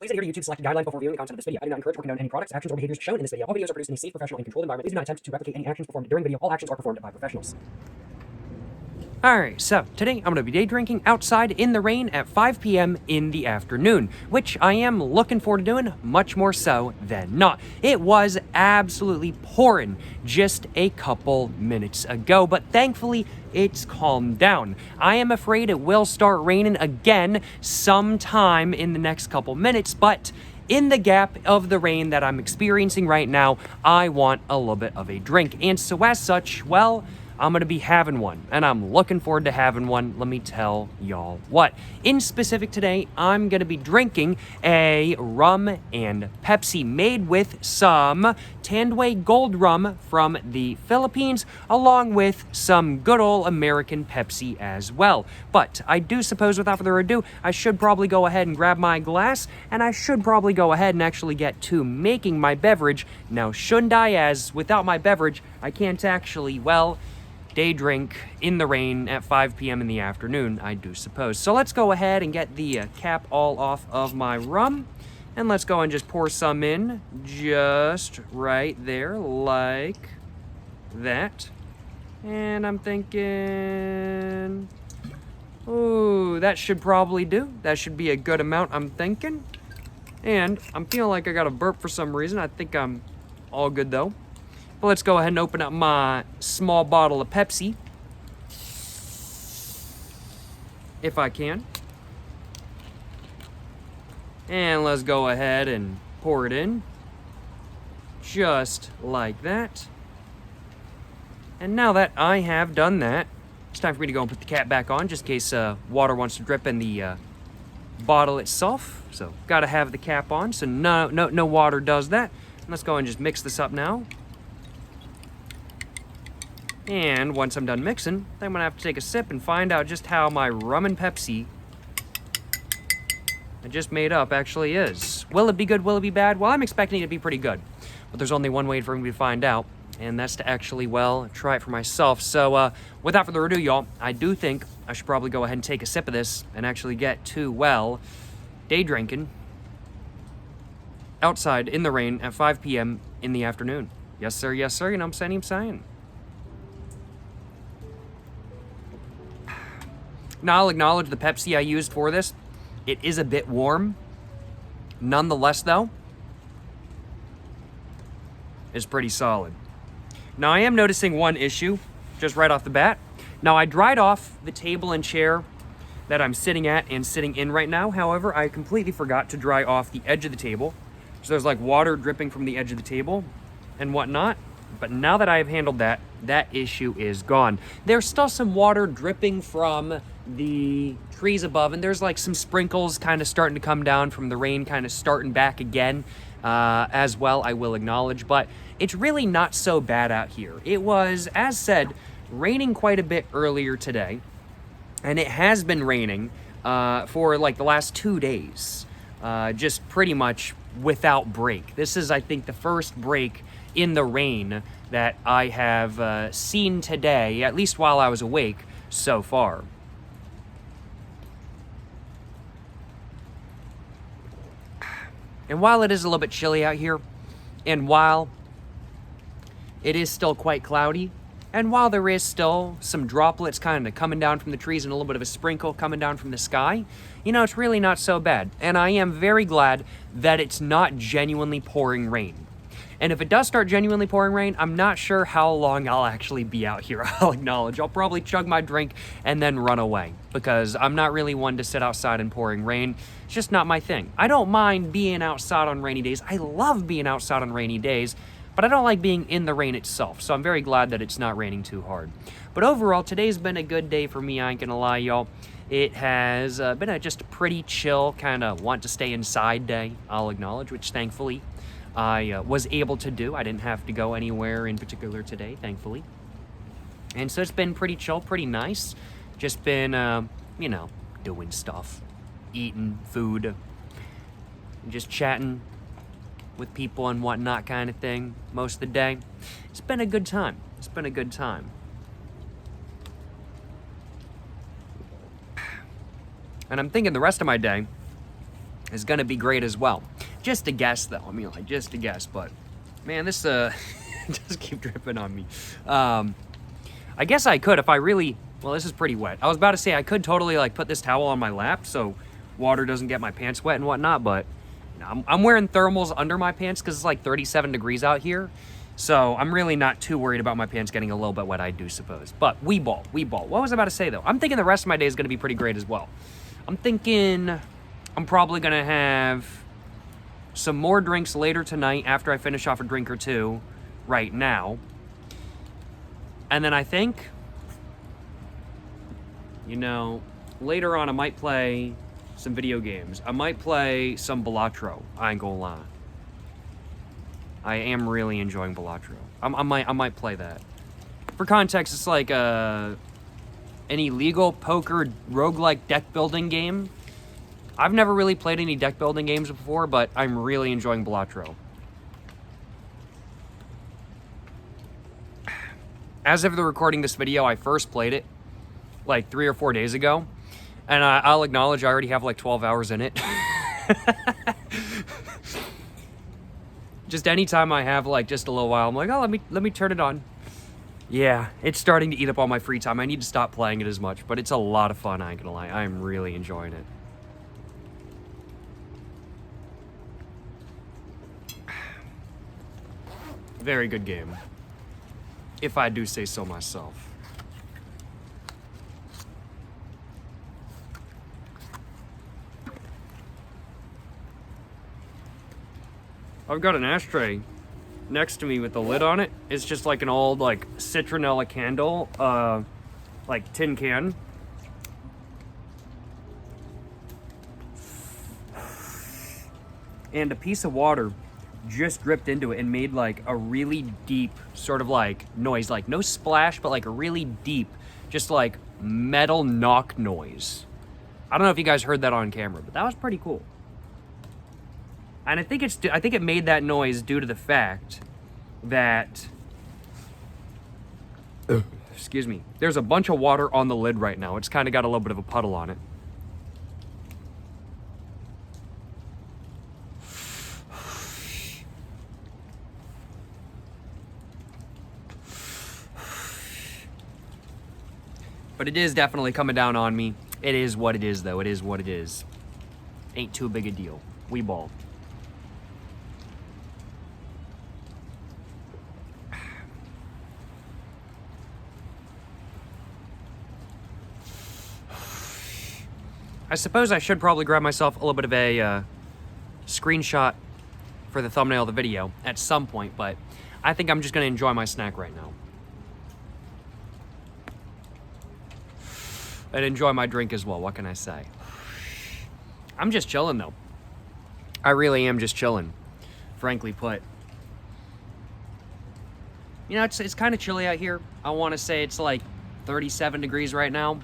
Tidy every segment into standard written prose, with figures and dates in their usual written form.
Please adhere to YouTube selected guidelines before viewing the content of this video. I do not encourage or condone any products, actions, or behaviors shown in this video. All videos are produced in a safe, professional, and controlled environment. Please do not attempt to replicate any actions performed during the video. All actions are performed by professionals. Alright, so today I'm going to be day drinking outside in the rain at 5 p.m. in the afternoon, which I am looking forward to doing much more so than not. It was absolutely pouring just a couple minutes ago, but thankfully it's calmed down. I am afraid it will start raining again sometime in the next couple minutes, but in the gap of the rain that I'm experiencing right now, I want a little bit of a drink. And so as such, well, I'm gonna be having one, and I'm looking forward to having one. Let me tell y'all what. In specific today, I'm gonna be drinking a rum and Pepsi made with some Tandway Gold rum from the Philippines, along with some good old American Pepsi as well. But I do suppose, without further ado, I should probably go ahead and grab my glass, and I should probably go ahead and actually get to making my beverage. Now, shouldn't I, as without my beverage, I can't actually, well, day drink in the rain at 5 p.m. in the afternoon, I do suppose. So let's go ahead and get the cap all off of my rum, and let's go and just pour some in just right there like that. And I'm thinking, ooh, that should probably do. That should be a good amount, I'm thinking. And I'm feeling like I got a burp for some reason. I think I'm all good though. But let's go ahead and open up my small bottle of Pepsi, if I can. And let's go ahead and pour it in, just like that. And now that I have done that, it's time for me to go and put the cap back on, just in case water wants to drip in the bottle itself. So gotta have the cap on, so no water does that. Let's go and just mix this up now. And once I'm done mixing, I'm gonna have to take a sip and find out just how my rum and Pepsi I just made up actually is. Will it be good? Will it be bad? Well, I'm expecting it to be pretty good. But there's only one way for me to find out, and that's to actually, well, try it for myself. So without further ado, y'all, I do think I should probably go ahead and take a sip of this and actually get to, well, day drinking outside in the rain at 5 p.m. in the afternoon. Yes, sir. Yes, sir. You know what I'm saying? Now, I'll acknowledge the Pepsi I used for this. It is a bit warm. Nonetheless, though, is pretty solid. Now, I am noticing one issue just right off the bat. Now, I dried off the table and chair that I'm sitting at and sitting in right now. However, I completely forgot to dry off the edge of the table. So there's like water dripping from the edge of the table and whatnot. But now that I have handled that, that issue is gone. There's still some water dripping from the trees above, and there's like some sprinkles kind of starting to come down from the rain kind of starting back again as well, I will acknowledge. But it's really not so bad out here. It was, as said, raining quite a bit earlier today, and it has been raining for like the last 2 days, just pretty much without break. This is, I think, the first break in the rain that I have seen today, at least while I was awake so far. And while it is a little bit chilly out here, and while it is still quite cloudy, and while there is still some droplets kind of coming down from the trees and a little bit of a sprinkle coming down from the sky, you know, it's really not so bad. And I am very glad that it's not genuinely pouring rain. And if it does start genuinely pouring rain, I'm not sure how long I'll actually be out here, I'll acknowledge. I'll probably chug my drink and then run away, because I'm not really one to sit outside in pouring rain. It's just not my thing. I don't mind being outside on rainy days. I love being outside on rainy days, but I don't like being in the rain itself. So I'm very glad that it's not raining too hard. But overall, today's been a good day for me, I ain't gonna lie, y'all. It has been just a pretty chill, kind of want to stay inside day, I'll acknowledge, which thankfully I was able to do. I didn't have to go anywhere in particular today, thankfully. And so it's been pretty chill, pretty nice. Just been, you know, doing stuff, eating food, just chatting with people and whatnot kind of thing most of the day. It's been a good time. It's been a good time. And I'm thinking the rest of my day, is going to be great as well. Just a guess, though. I mean, like, just a guess. But, man, this just keep dripping on me. I guess I could if I really... Well, this is pretty wet. I was about to say I could totally, like, put this towel on my lap so water doesn't get my pants wet and whatnot, but you know, I'm wearing thermals under my pants because it's like 37 degrees out here. So I'm really not too worried about my pants getting a little bit wet, I do suppose. But we ball. What was I about to say, though? I'm thinking the rest of my day is going to be pretty great as well. I'm thinking I'm probably going to have some more drinks later tonight after I finish off a drink or two right now. And then I think, you know, later on I might play some video games. I might play some Balatro, I ain't gonna lie. I am really enjoying Balatro. I might play that. For context, it's like an illegal poker roguelike deck building game. I've never really played any deck building games before, but I'm really enjoying Balatro. As of the recording this video, I first played it like 3 or 4 days ago, and I'll acknowledge I already have like 12 hours in it. Just anytime I have like just a little while, I'm like, oh, let me turn it on. Yeah, it's starting to eat up all my free time. I need to stop playing it as much, but it's a lot of fun, I ain't gonna lie. I'm really enjoying it. Very good game, if I do say so myself. I've got an ashtray next to me with the lid on it. It's just like an old like citronella candle, like tin can. And a piece of water just dripped into it and made like a really deep sort of like noise, like no splash, but like a really deep, just like metal knock noise. I don't know if you guys heard that on camera, but that was pretty cool. And I think it made that noise due to the fact that, excuse me, there's a bunch of water on the lid right now. It's kind of got a little bit of a puddle on it. But it is definitely coming down on me. It is what it is, though. It is what it is. Ain't too big a deal. We ball. I suppose I should probably grab myself a little bit of a screenshot for the thumbnail of the video at some point, but I think I'm just going to enjoy my snack right now. And enjoy my drink as well, what can I say? I'm just chilling, though. I really am just chilling, frankly put. You know, it's kind of chilly out here. I want to say it's like 37 degrees right now,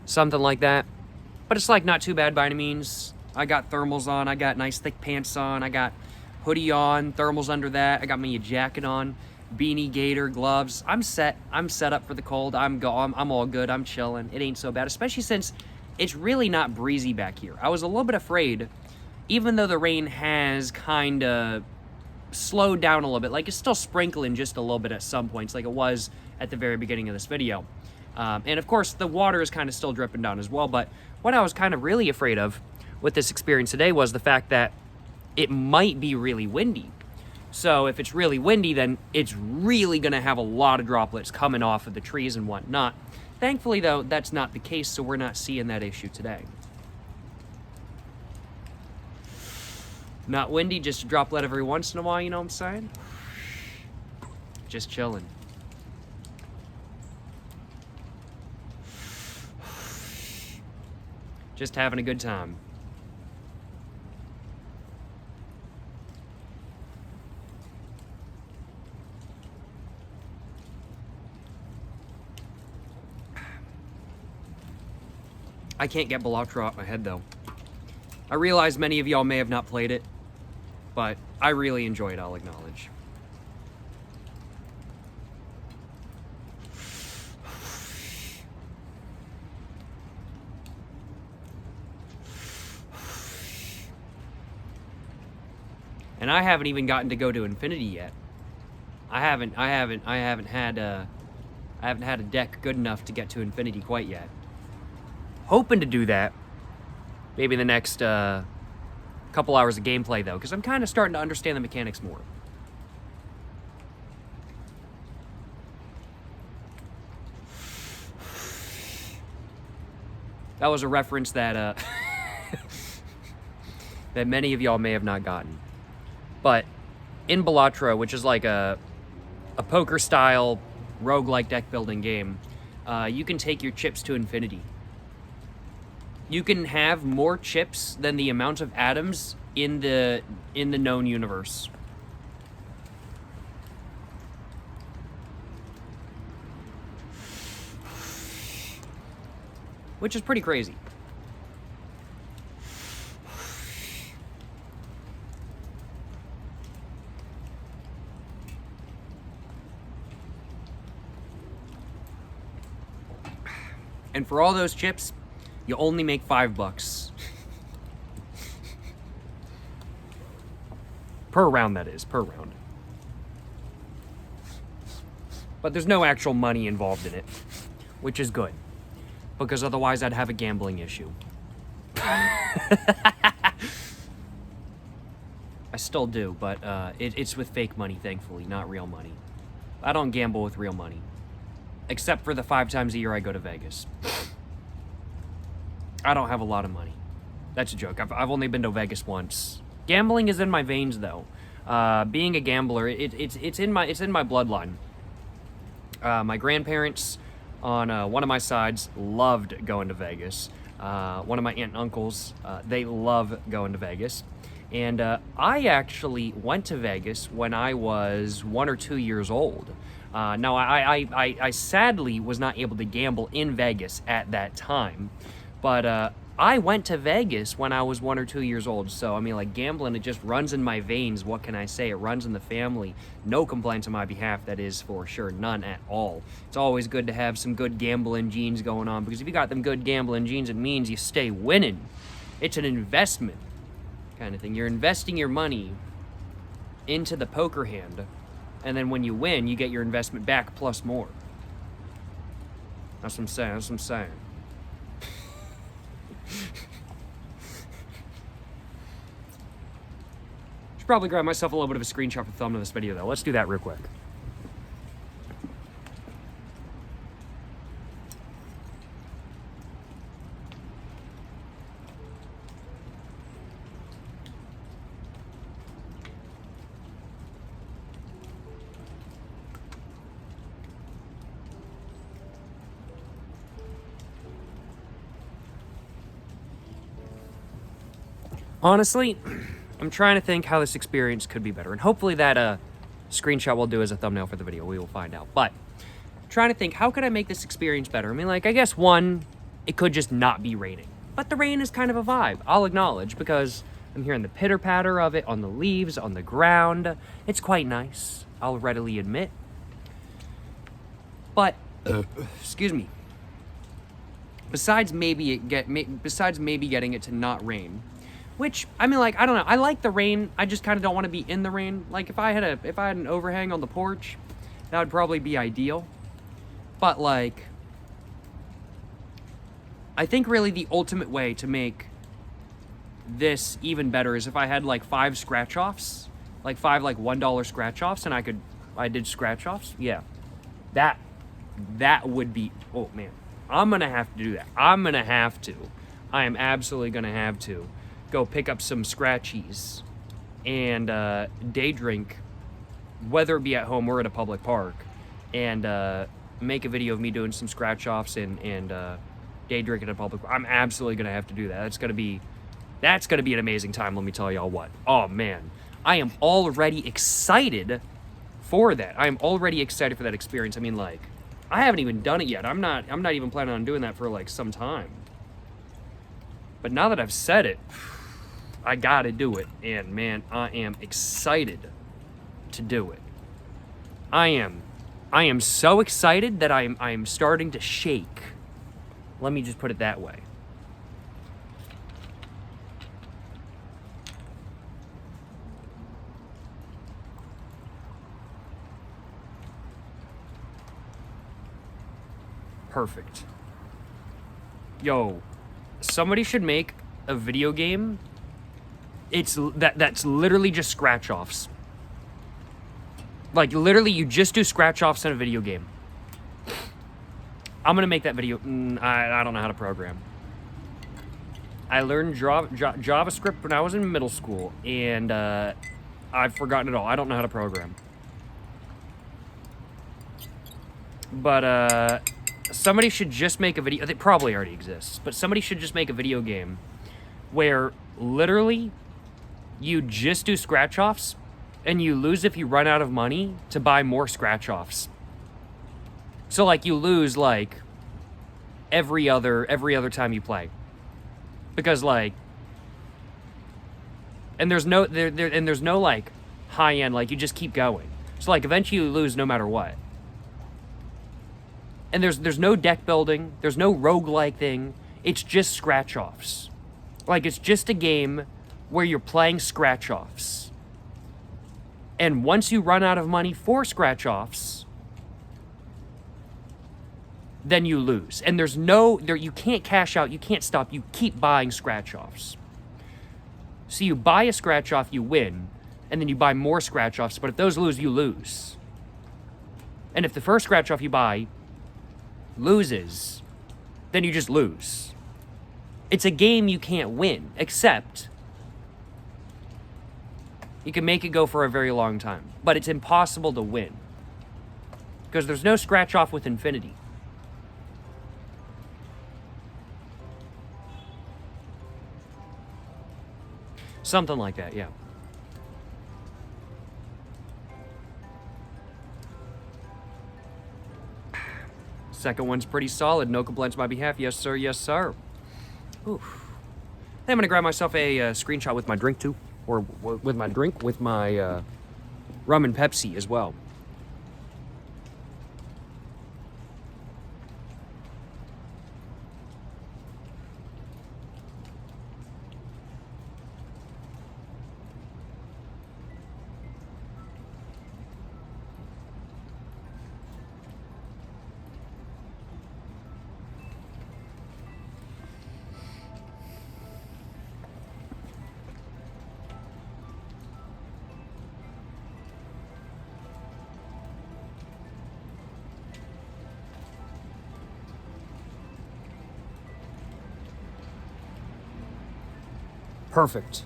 something like that. But it's like not too bad by any means. I got thermals on, I got nice thick pants on, I got hoodie on, thermals under that, I got me a jacket on, beanie, gaiter, gloves. I'm set up for the cold. I'm all good, I'm chilling. It ain't so bad, especially since it's really not breezy back here. I was a little bit afraid, even though the rain has kind of slowed down a little bit. Like, it's still sprinkling just a little bit at some points, like it was at the very beginning of this video. And of course, the water is kind of still dripping down as well, but what I was kind of really afraid of with this experience today was the fact that it might be really windy. So if it's really windy, then it's really going to have a lot of droplets coming off of the trees and whatnot. Thankfully, though, that's not the case, so we're not seeing that issue today. Not windy, just a droplet every once in a while, you know what I'm saying? Just chilling. Just having a good time. I can't get Balatro out my head, though. I realize many of y'all may have not played it, but I really enjoy it, I'll acknowledge. And I haven't even gotten to go to infinity yet. I haven't had a deck good enough to get to infinity quite yet. Hoping to do that maybe in the next couple hours of gameplay, though, because I'm kind of starting to understand the mechanics more. That was a reference that that many of y'all may have not gotten. But in Balatro, which is like a poker-style roguelike deck building game, you can take your chips to infinity. You can have more chips than the amount of atoms in the known universe. Which is pretty crazy. And for all those chips, you only make $5. Per round, that is, per round. But there's no actual money involved in it, which is good. Because otherwise I'd have a gambling issue. I still do, but it's with fake money, thankfully, not real money. I don't gamble with real money. Except for the 5 times a year I go to Vegas. I don't have a lot of money. That's a joke. I've only been to Vegas once. Gambling is in my veins, though. Being a gambler, it's in my bloodline. My grandparents on one of my sides loved going to Vegas. One of my aunt and uncles, they love going to Vegas. And I actually went to Vegas when I was 1 or 2 years old. Now, I sadly was not able to gamble in Vegas at that time. But I went to Vegas when I was 1 or 2 years old. So, I mean, like, gambling, it just runs in my veins. What can I say? It runs in the family. No complaints on my behalf, that is for sure. None at all. It's always good to have some good gambling genes going on, because if you got them good gambling genes, it means you stay winning. It's an investment kind of thing. You're investing your money into the poker hand, and then when you win, you get your investment back plus more. That's what I'm saying. That's what I'm saying. Should probably grab myself a little bit of a screenshot for the thumbnail of this video, though. Let's do that real quick. Honestly, I'm trying to think how this experience could be better, and hopefully that screenshot will do as a thumbnail for the video. We will find out. But trying to think, how could I make this experience better? I mean, like, I guess one, it could just not be raining. But the rain is kind of a vibe, I'll acknowledge, because I'm hearing the pitter-patter of it on the leaves, on the ground. It's quite nice, I'll readily admit. But, excuse me. Besides maybe getting it to not rain, which, I mean, like, I don't know. I like the rain. I just kind of don't want to be in the rain. Like, if I had an overhang on the porch, that would probably be ideal. But, like, I think really the ultimate way to make this even better is if I had, like, 5 scratch-offs. Like, 5, like, $1 scratch-offs, and I did scratch-offs. Yeah. That would be, oh, man. I'm going to have to do that. I'm going to have to. I am absolutely going to have to go pick up some scratchies and day drink, whether it be at home or at a public park, and make a video of me doing some scratch offs and day drinking at a public park. I'm absolutely gonna have to do that. That's gonna be an amazing time, let me tell y'all what. Oh man, I am already excited for that. I am already excited for that experience. I mean, like, I haven't even done it yet. I'm not even planning on doing that for like some time. But now that I've said it, I gotta do it, and man, I am excited to do it. I am so excited that I'm starting to shake. Let me just put it that way. Perfect. Yo, somebody should make a video game. That's literally just scratch-offs. Like, literally, you just do scratch-offs in a video game. I'm gonna make that video. I don't know how to program. I learned JavaScript when I was in middle school, and I've forgotten it all. I don't know how to program. But somebody should just make a video. It probably already exists, but somebody should just make a video game where literally you just do scratch-offs, and you lose if you run out of money to buy more scratch-offs. So, like, you lose, like, every other time you play. Because, like... And there's no, there's no, like, high-end, like, you just keep going. So, like, eventually you lose no matter what. And there's no deck building. There's no roguelike thing. It's just scratch-offs. Like, it's just a game where you're playing scratch-offs. And once you run out of money for scratch-offs, then you lose. And there's no, you can't cash out, you can't stop, you keep buying scratch-offs. So you buy a scratch-off, you win, and then you buy more scratch-offs, but if those lose, you lose. And if the first scratch-off you buy loses, then you just lose. It's a game you can't win, except you can make it go for a very long time. But it's impossible to win. Because there's no scratch-off with infinity. Something like that, yeah. Second one's pretty solid. No complaints on my behalf. Yes, sir. Yes, sir. Oof. I'm going to grab myself a screenshot with my drink, too. Or with my drink, with my rum and Pepsi as well. Perfect.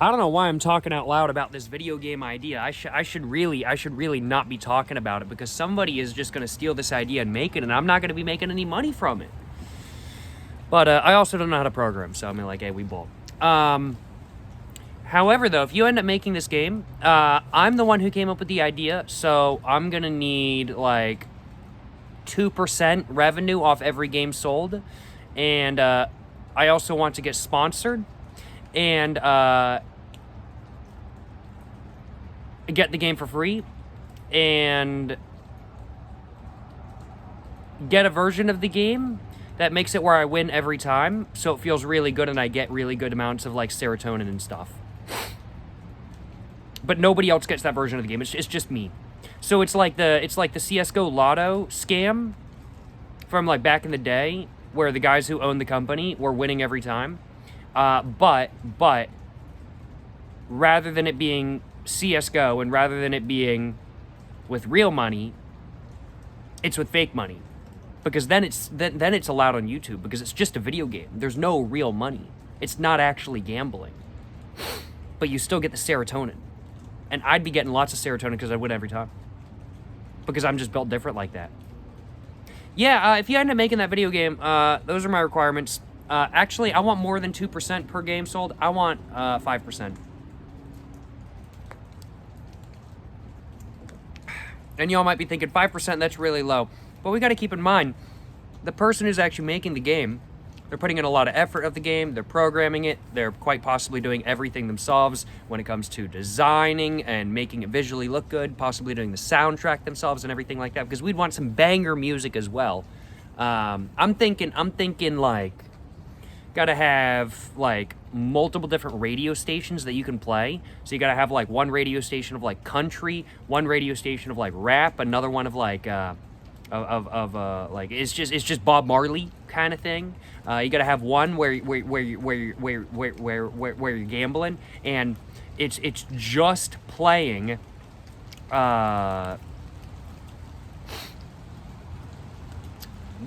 I don't know why I'm talking out loud about this video game idea. I should really not be talking about it, because somebody is just going to steal this idea and make it, and I'm not going to be making any money from it. But I also don't know how to program, so I'm like, hey, we both. However, though, if you end up making this game, I'm the one who came up with the idea, so I'm going to need, like, 2% revenue off every game sold, and I also want to get sponsored and get the game for free and get a version of the game that makes it where I win every time, so it feels really good and I get really good amounts of, like, serotonin and stuff. But nobody else gets that version of the game. It's just me. So it's like the CS:GO Lotto scam from, like, back in the day, where the guys who owned the company were winning every time. But rather than it being CSGO and rather than it being with real money, it's with fake money. Because then it's allowed on YouTube, because it's just a video game. There's no real money. It's not actually gambling. But you still get the serotonin. And I'd be getting lots of serotonin because I win every time. Because I'm just built different like that. Yeah, if you end up making that video game, those are my requirements. Actually, I want more than 2% per game sold. I want 5%. And y'all might be thinking, 5%, that's really low. But we got to keep in mind, the person who's actually making the game, they're putting in a lot of effort of the game, they're programming it, they're quite possibly doing everything themselves when it comes to designing and making it visually look good, possibly doing the soundtrack themselves and everything like that, because we'd want some banger music as well. I'm thinking like, gotta have, like, multiple different radio stations that you can play. So you gotta have, like, one radio station of, like, country, one radio station of, like, rap, another one of, like, like it's just Bob Marley kind of thing. You gotta have one where you're gambling, and it's just playing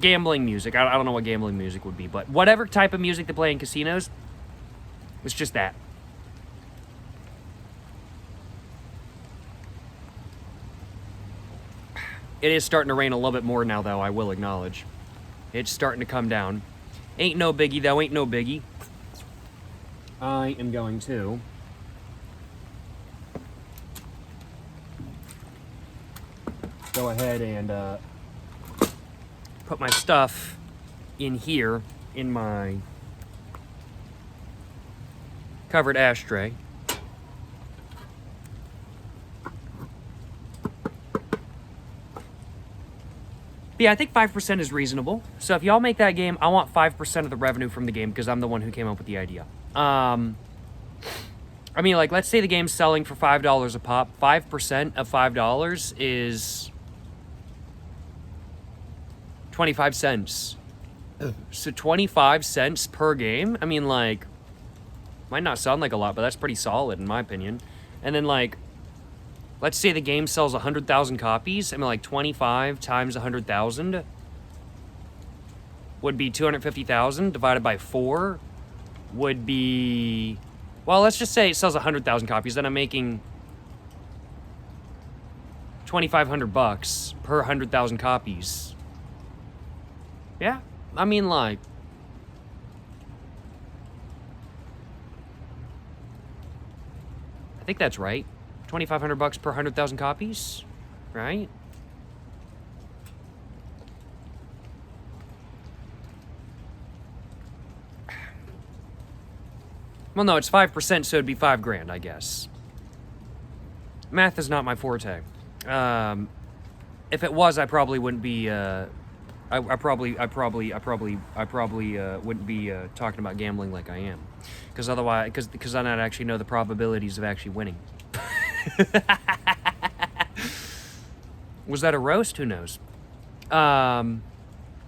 gambling music. I don't know what gambling music would be, but whatever type of music they play in casinos, it's just that. It is starting to rain a little bit more now, though, I will acknowledge. It's starting to come down. Ain't no biggie, though. Ain't no biggie. I am going to go ahead and put my stuff in here in my covered ashtray. But yeah, I think 5% is reasonable. So if y'all make that game, I want 5% of the revenue from the game because I'm the one who came up with the idea. I mean, like, let's say the game's selling for $5 a pop. 5% of $5 is 25 cents. So 25 cents per game? I mean, like, might not sound like a lot, but that's pretty solid in my opinion. And then, like, let's say the game sells 100,000 copies. I mean, like, 25 times 100,000 would be 250,000 divided by 4 would be... Well, let's just say it sells 100,000 copies. Then I'm making $2,500 per 100,000 copies. Yeah, I mean, like... I think that's right. $2,500 per 100,000 copies, right? Well, no, it's 5%, so it'd be $5,000, I guess. Math is not my forte. If it was, I probably wouldn't be. I probably wouldn't be talking about gambling like I am, because otherwise, because I don't actually know the probabilities of actually winning. Was that a roast? Who knows? No,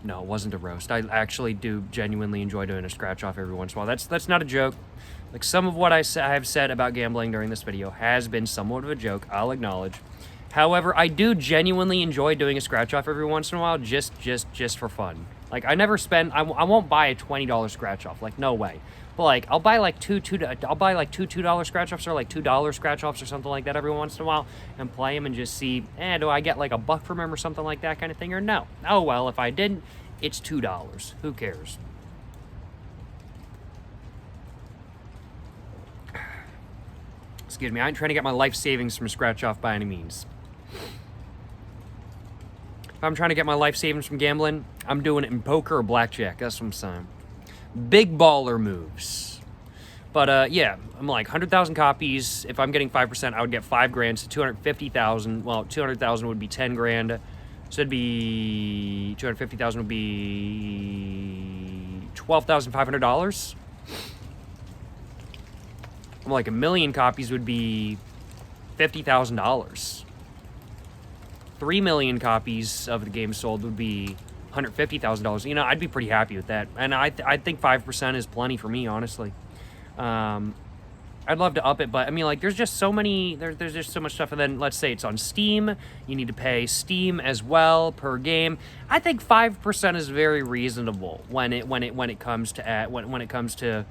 it wasn't a roast. I actually do genuinely enjoy doing a scratch off every once in a while. That's not a joke. Like, some of what I have said about gambling during this video has been somewhat of a joke, I'll acknowledge. However, I do genuinely enjoy doing a scratch off every once in a while, just for fun. Like, I never spend, I won't buy a $20 scratch off, like, no way. But, like, I'll buy like two $2 scratch offs, or like $2 scratch offs or something like that every once in a while, and play them and just see, do I get like a buck from them or something like that kind of thing, or no? Oh well, if I didn't, it's $2. Who cares? Excuse me, I ain't trying to get my life savings from scratch off by any means. If I'm trying to get my life savings from gambling, I'm doing it in poker or blackjack. That's what I'm saying. Big baller moves. But yeah, I'm like 100,000 copies. If I'm getting 5%, I would get $5,000. So 250,000. Well, 200,000 would be $10,000. So it'd be 250,000 would be $12,500. I'm like 1,000,000 copies would be $50,000. 3 million copies of the game sold would be $150,000. You know, I'd be pretty happy with that. And I think 5% is plenty for me, honestly. I'd love to up it, but I mean, like, there's just so many, there's just so much stuff. And then let's say it's on Steam, you need to pay Steam as well per game. I think 5% is very reasonable when it comes to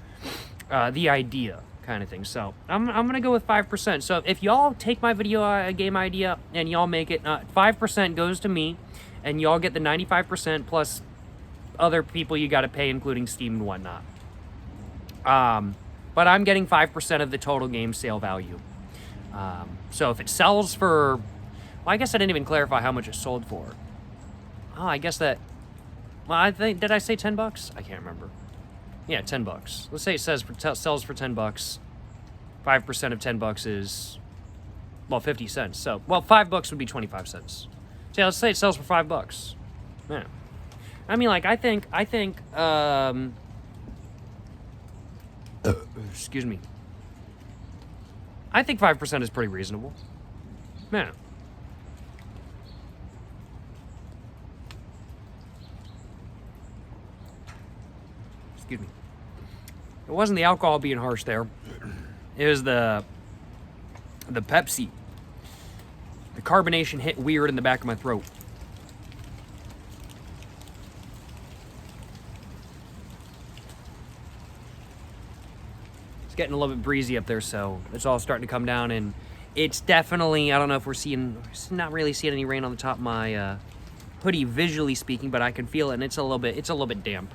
the idea kind of thing. So I'm gonna go with 5%. So if y'all take my video game idea and y'all make it, 5% goes to me, and y'all get the 95% plus other people you got to pay, including Steam and whatnot. But I'm getting 5% of the total game sale value. So if it sells for, well, I guess I didn't even clarify how much it sold for. Oh, I guess that, well, I think, did I say $10? I can't remember. Yeah, $10. Let's say it sells for $10. 5% of $10 is, well, 50 cents. So, well, $5 would be 25 cents. So yeah, let's say it sells for $5. Yeah. I mean, like, I think, excuse me. I think 5% is pretty reasonable. Yeah. Excuse me. It wasn't the alcohol being harsh there. It was the Pepsi. The carbonation hit weird in the back of my throat. It's getting a little bit breezy up there, so it's all starting to come down, and it's definitely, I don't know if we're not really seeing any rain on the top of my hoodie visually speaking, but I can feel it, and it's a little bit damp.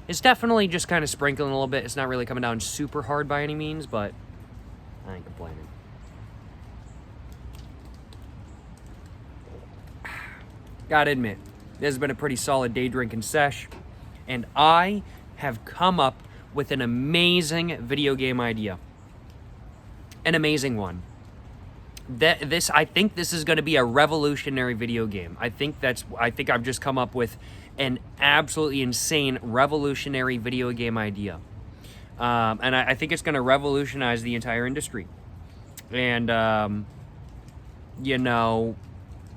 It's definitely just kind of sprinkling a little bit. It's not really coming down super hard by any means, but I ain't complaining. Gotta admit, this has been a pretty solid day drinking sesh, and I have come up with an amazing video game idea. An amazing one. I think this is going to be a revolutionary video game. I think I've just come up with an absolutely insane revolutionary video game idea. And I think it's going to revolutionize the entire industry. And, you know,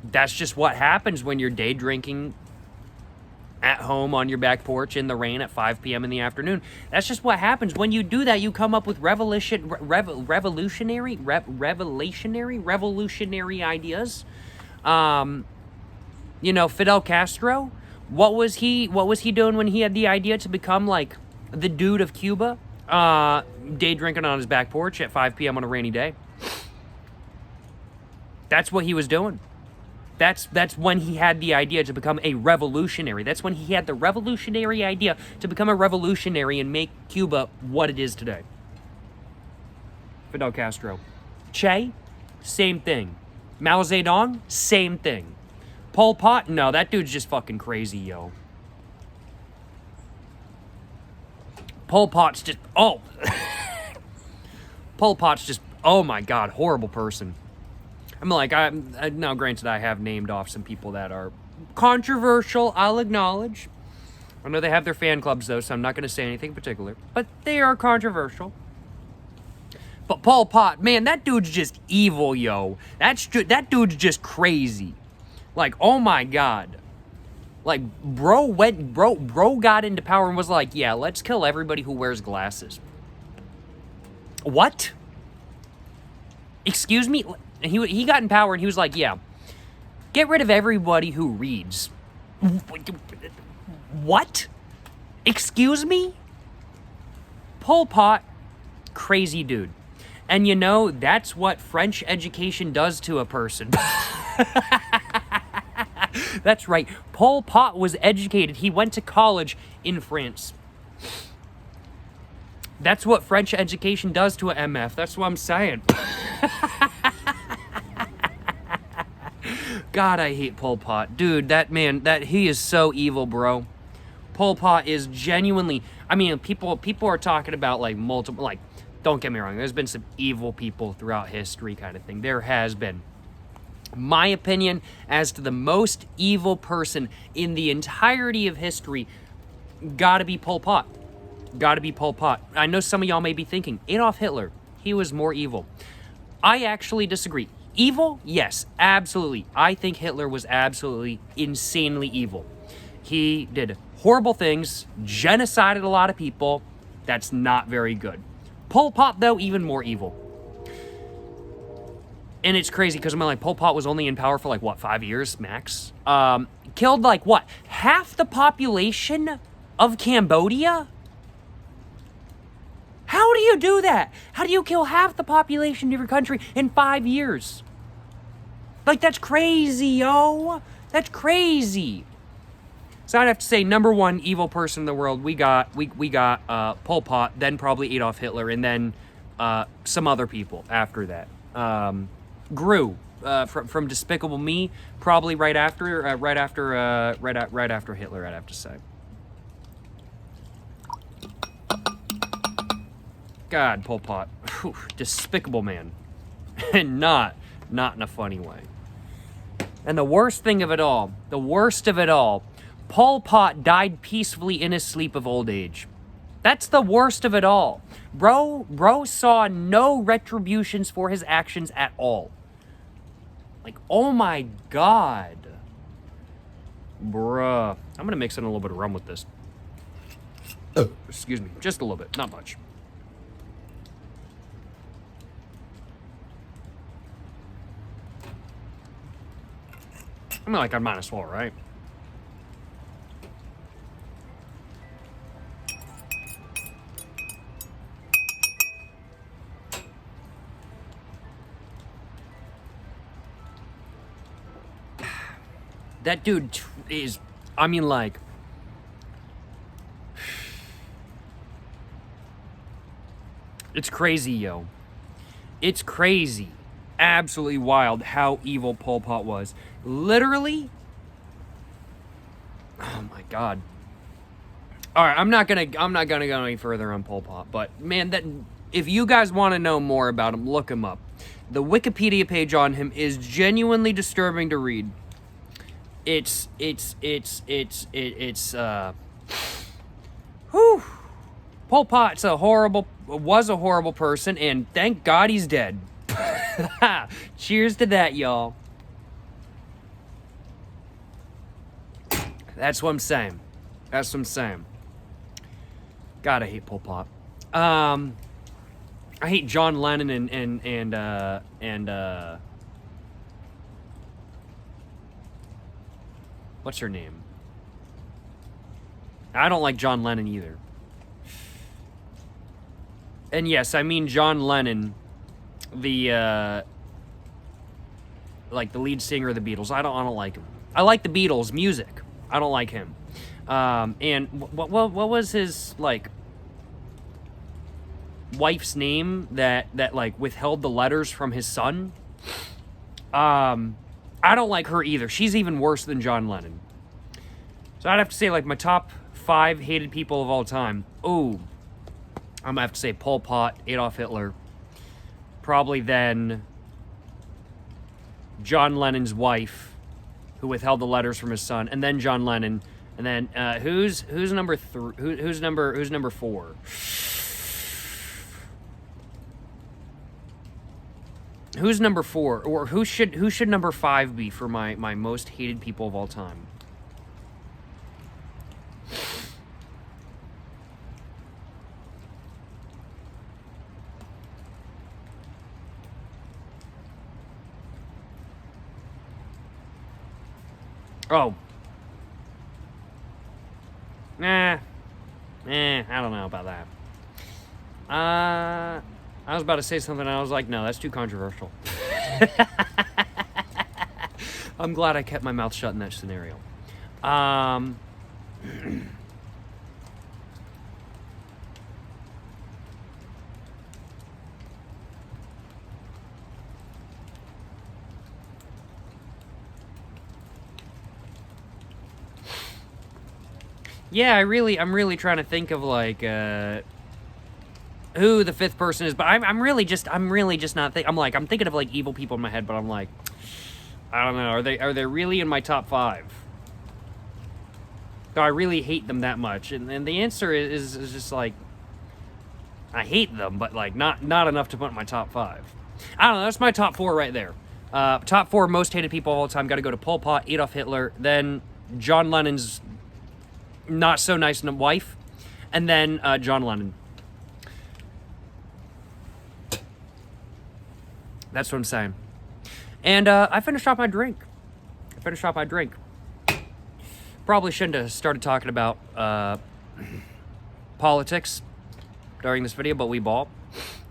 that's just what happens when you're day drinking at home on your back porch in the rain at 5 p.m. in the afternoon. That's just what happens. When you do that, you come up with revolutionary ideas. You know, Fidel Castro, what was he doing when he had the idea to become like the dude of Cuba? Day drinking on his back porch at 5 p.m. on a rainy day. That's what he was doing. That's when he had the idea to become a revolutionary. That's when he had the revolutionary idea to become a revolutionary and make Cuba what it is today. Fidel Castro. Che, same thing. Mao Zedong, same thing. Pol Pot, no, that dude's just fucking crazy, yo. Pol Pot's just, oh. Pol Pot's just, oh my God, horrible person. Now granted, I have named off some people that are controversial, I'll acknowledge. I know they have their fan clubs, though, so I'm not going to say anything in particular. But they are controversial. But Pol Pot, man, that dude's just evil, yo. That dude's just crazy. Like, oh my God. Like, bro got into power and was like, yeah, let's kill everybody who wears glasses. What? Excuse me? He got in power and he was like, yeah, get rid of everybody who reads. What? Excuse me? Pol Pot, crazy dude. And you know, that's what French education does to a person. That's right. Pol Pot was educated. He went to college in France. That's what French education does to an MF. That's what I'm saying. God, I hate Pol Pot. Dude, he is so evil, bro. Pol Pot is genuinely, I mean, people are talking about like multiple, like, don't get me wrong, there's been some evil people throughout history kind of thing. There has been. My opinion as to the most evil person in the entirety of history, gotta be Pol Pot. Gotta be Pol Pot. I know some of y'all may be thinking, Adolf Hitler, he was more evil. I actually disagree. Evil? Yes, absolutely. I think Hitler was absolutely insanely evil. He did horrible things, genocided a lot of people. That's not very good. Pol Pot, though, even more evil. And it's crazy because I'm like, Pol Pot was only in power for like, what, 5 years max? Killed like, what, half the population of Cambodia? How do you do that? How do you kill half the population of your country in 5 years? Like, that's crazy, yo. That's crazy. So I'd have to say, number one evil person in the world, we got Pol Pot, then probably Adolf Hitler, and then some other people after that. Grew from Despicable Me, probably right after Hitler, I'd have to say. God, Pol Pot, whew, despicable man, and not in a funny way. And the worst of it all, Pol Pot died peacefully in his sleep of old age. That's the worst of it all. Bro saw no retributions for his actions at all. Like, oh my God. Bruh. I'm gonna mix in a little bit of rum with this. Excuse me, just a little bit, not much. I mean, like, I might as well, right? That dude is, I mean, like, it's crazy, yo. It's crazy. Absolutely wild how evil Pol Pot was. Literally. Oh my god. All right, I'm not gonna go any further on Pol Pot, but man, that if you guys want to know more about him, look him up. The Wikipedia page on him is genuinely disturbing to read. Whew. Pol Pot's was a horrible person, and thank God he's dead. Cheers to that, y'all. That's what I'm saying. That's what I'm saying. God, I hate Pol Pot. I hate John Lennon and what's her name? I don't like John Lennon either. And yes, I mean John Lennon, the like the lead singer of the Beatles. I don't like him. I like the Beatles music. I don't like him. And what was his like wife's name that like withheld the letters from his son? I don't like her either. She's even worse than John Lennon. So I'd have to say, like, my top 5 hated people of all time. Ooh, I'm gonna have to say Pol Pot, Adolf Hitler. Probably then John Lennon's wife, who withheld the letters from his son, and then John Lennon, and then who's number 3? Who's number 4? Who's number 4, or who should number 5 be for my most hated people of all time? Oh. I don't know about that. I was about to say something, and I was like, no, that's too controversial. I'm glad I kept my mouth shut in that scenario. Yeah, I'm really trying to think of like who the 5th person is, but I'm really just not I'm thinking of like evil people in my head, but I'm like, I don't know, are they really in my top 5? Do I really hate them that much? And the answer is just like, I hate them, but like not enough to put in my top 5. I don't know, that's my top 4 right there. Top 4 most hated people of all time, gotta go to Pol Pot, Adolf Hitler, then John Lennon's not so nice wife, and then John Lennon. That's what I'm saying. And I finished off my drink. Probably shouldn't have started talking about politics during this video, but we ball.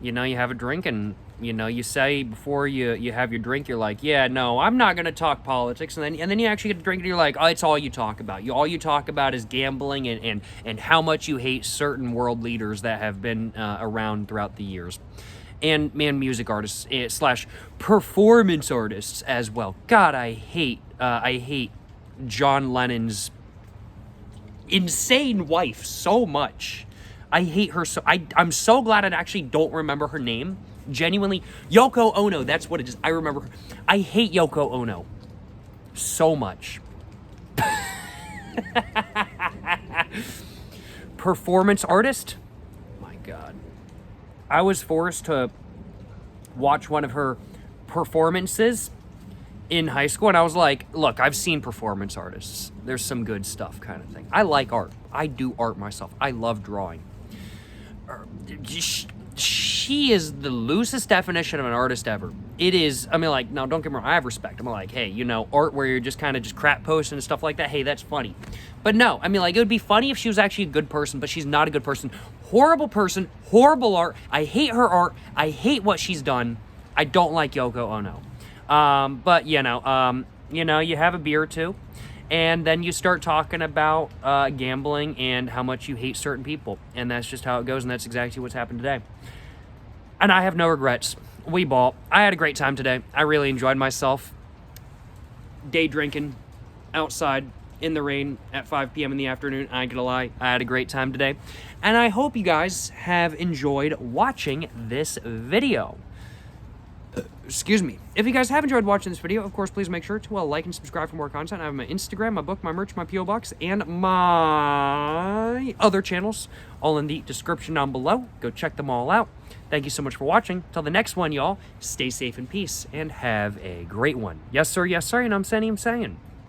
You know, you have a drink, and you know, you say before you have your drink, you're like, yeah, no, I'm not gonna talk politics, and then you actually get a drink, and you're like, oh, it's all you talk about. All you talk about is gambling and how much you hate certain world leaders that have been around throughout the years. And man, music artists / performance artists as well. God, I hate John Lennon's insane wife so much. I hate her so. I'm so glad I actually don't remember her name. Genuinely, Yoko Ono. That's what it is. I remember her. I hate Yoko Ono so much. Performance artist. My God. I was forced to watch one of her performances in high school, and I was like, look, I've seen performance artists. There's some good stuff kind of thing. I like art. I do art myself. I love drawing. She is the loosest definition of an artist ever. It is, I mean, like, no, don't get me wrong, I have respect. I'm like, hey, you know, art where you're just kind of just crap posting and stuff like that, hey, that's funny. But no, I mean, like, it would be funny if she was actually a good person, but she's not a good person. Horrible person, horrible art. I hate her art. I hate what she's done. I don't like Yoko Ono. But, you know, you have a beer or two, and then you start talking about gambling and how much you hate certain people. And that's just how it goes, and that's exactly what's happened today. And I have no regrets. We bought. I had a great time today. I really enjoyed myself. Day drinking outside in the rain at 5 p.m. in the afternoon. I ain't gonna lie, I had a great time today. And I hope you guys have enjoyed watching this video. Excuse me. If you guys have enjoyed watching this video, of course, please make sure to like and subscribe for more content. I have my Instagram, my book, my merch, my P.O. Box, and my other channels all in the description down below. Go check them all out. Thank you so much for watching. Till the next one, y'all, stay safe in peace and have a great one. Yes, sir, and I'm saying.